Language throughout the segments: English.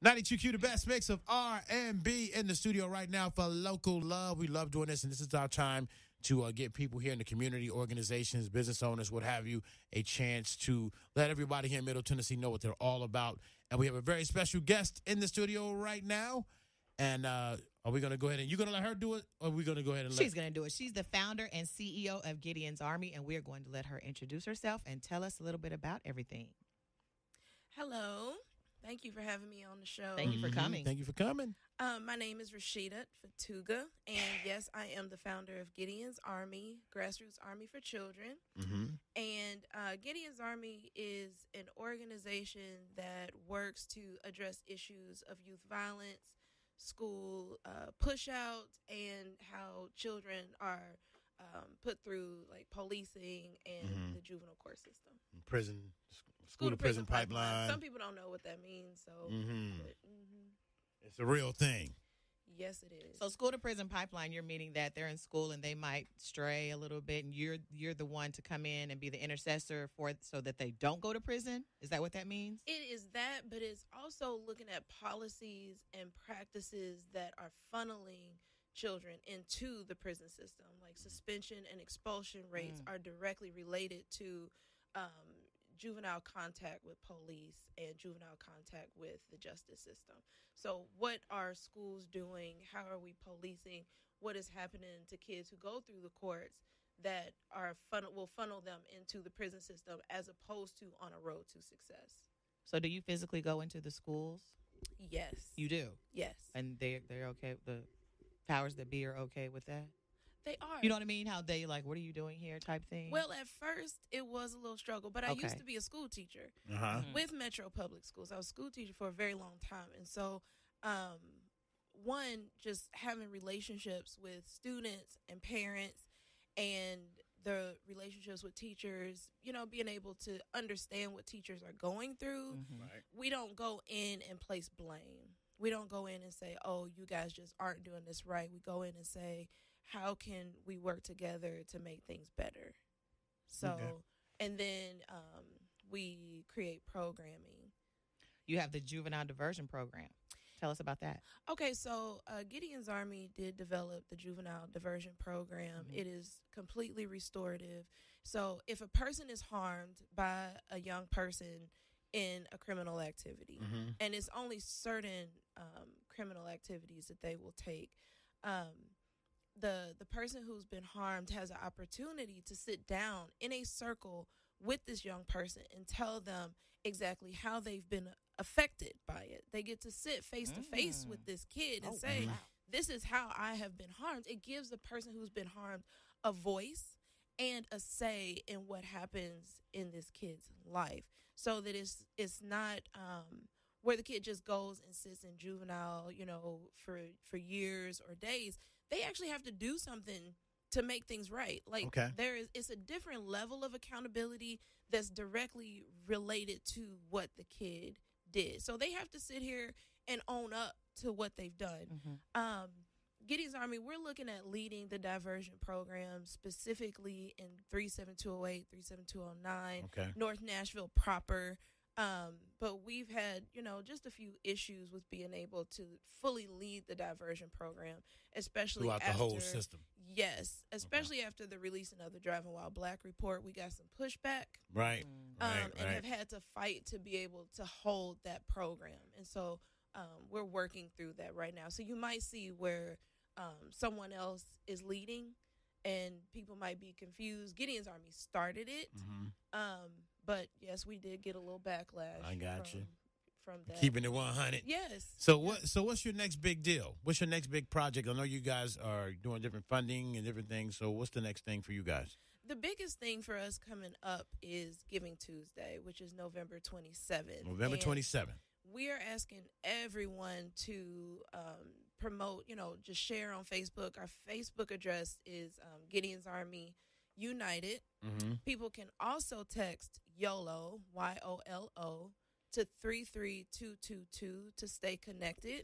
92Q, the best mix of R&B in the studio right now for local love. We love doing this, and this is our time to get people here in the community, organizations, business owners, what have you, a chance to let everybody here in Middle Tennessee know what they're all about. And we have a very special guest in the studio right now. And are we going to go ahead and you're going to let her do it, or are we going to go ahead and She's going to do it. She's the founder and CEO of Gideon's Army, and we're going to let her introduce herself and tell us a little bit about everything. Hello. Thank you for having me on the show. Thank you for coming. Thank you for coming. My name is Rasheedat Fetuga, and yes, I am the founder of Gideon's Army, Grassroots Army for Children. And Gideon's Army is an organization that works to address issues of youth violence, school push-out, and how children are put through like policing and the juvenile court system. Prison, school to prison pipeline. Some people don't know what that means, so It's a real thing. yes, it is. So school to prison pipeline, you're meaning that they're in school and they might stray a little bit, and you're the one to come in and be the intercessor for so that they don't go to prison? Is that what that means? It is that, but it's also looking at policies and practices that are funneling children into the prison system. Like suspension and expulsion rates are directly related to juvenile contact with police and juvenile contact with the justice system. So what are schools doing? How are we policing? What is happening to kids who go through the courts that are will funnel them into the prison system as opposed to on a road to success? So do you physically go into the schools? Yes. You do? Yes. And they're okay, the powers that be are okay with that? They are. You know what I mean? How they like, what are you doing here type thing? Well, at first, it was a little struggle, but I used to be a school teacher with Metro Public Schools. I was a school teacher for a very long time. And so, one, just having relationships with students and parents and the relationships with teachers, you know, being able to understand what teachers are going through. Right. We don't go in and place blame. We don't go in and say, oh, you guys just aren't doing this right. We go in and say, how can we work together to make things better? So, and then we create programming. You have the juvenile diversion program. Tell us about that. Okay, so Gideon's Army did develop the juvenile diversion program. It is completely restorative. So if a person is harmed by a young person in a criminal activity, and it's only certain criminal activities that they will take, the person who's been harmed has an opportunity to sit down in a circle with this young person and tell them exactly how they've been affected by it. They get to sit face to face with this kid and say, this is how I have been harmed. It gives the person who's been harmed a voice and a say in what happens in this kid's life, so that it's not where the kid just goes and sits in juvenile, you know, for years or days. They actually have to do something to make things right. Like it's a different level of accountability that's directly related to what the kid did. So they have to sit here and own up to what they've done. Gideon's Army, we're looking at leading the diversion program specifically in 37208, 37209, North Nashville proper. But we've had, you know, just a few issues with being able to fully lead the diversion program, especially throughout the whole system. Yes, especially after the releasing of the Driving While Black report, we got some pushback. Right. And have had to fight to be able to hold that program. And so we're working through that right now. So you might see where someone else is leading and people might be confused. Gideon's Army started it. But yes, we did get a little backlash. I got you. From that. Keeping it 100. Yes. So what's your next big deal? What's your next big project? I know you guys are doing different funding and different things. So what's the next thing for you guys? The biggest thing for us coming up is Giving Tuesday, which is November 27th. November 27th. We are asking everyone to promote, you know, just share on Facebook. Our Facebook address is Gideon's Army United. People can also text YOLO, YOLO, to 33222 to stay connected.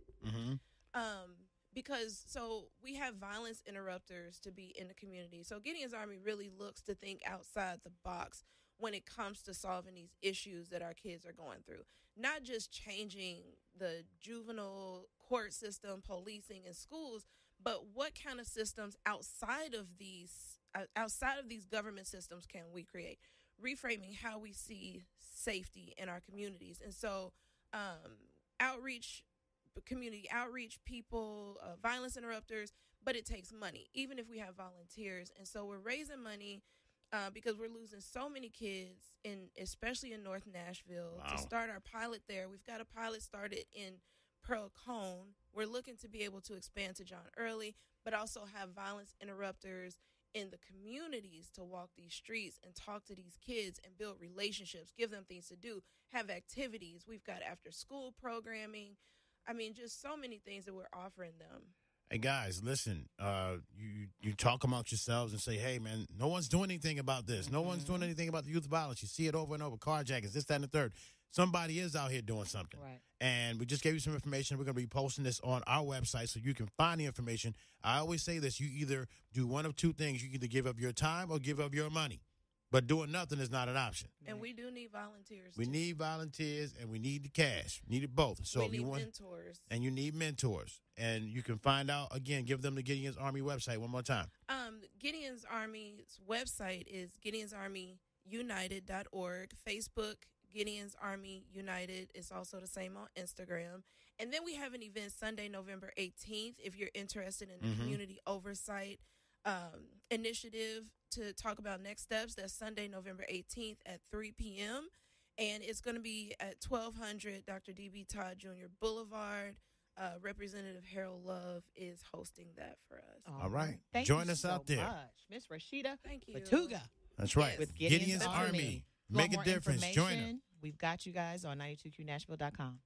Because so we have violence interrupters to be in the community. So Gideon's Army really looks to think outside the box when it comes to solving these issues that our kids are going through. Not just changing the juvenile court system, policing, and schools. But what kind of systems outside of these government systems can we create? Reframing how we see safety in our communities. And so outreach, community outreach, people, violence interrupters, but it takes money, even if we have volunteers. And so we're raising money because we're losing so many kids, especially in North Nashville. Wow. To start our pilot there, we've got a pilot started in Pearl Cone. We're looking to be able to expand to John Early, but also have violence interrupters in the communities to walk these streets and talk to these kids and build relationships, give them things to do, have activities. We've got after school programming. I mean, just so many things that we're offering them. Hey, guys, listen, you talk amongst yourselves and say, hey, man, no one's doing anything about this. No one's doing anything about the youth violence. You see it over and over, carjackings, this, that, and the third. Somebody is out here doing something. Right. And we just gave you some information. We're going to be posting this on our website so you can find the information. I always say this. You either do one of two things. You either give up your time or give up your money. But doing nothing is not an option. And we do need volunteers. We need volunteers, and we need the cash. We need it both. So we if need you want mentors. And you need mentors. And you can find out, again, give them the Gideon's Army website one more time. Gideon's Army's website is gideonsarmyunited.org. Facebook, Gideon's Army United. It's also the same on Instagram. And then we have an event Sunday, November 18th, if you're interested in the community oversight initiative to talk about next steps. That's Sunday, November 18th at 3 p.m. And it's going to be at 1200 Dr. D.B. Todd Jr. Boulevard. Representative Harold Love is hosting that for us. All right. Thank Join you us so out there. much. Miss Rasheedat Thank you. Fetuga. That's right. Yes. With Gideon's Army. Want Make a more difference. Join them. information? We've got you guys on 92qnashville.com.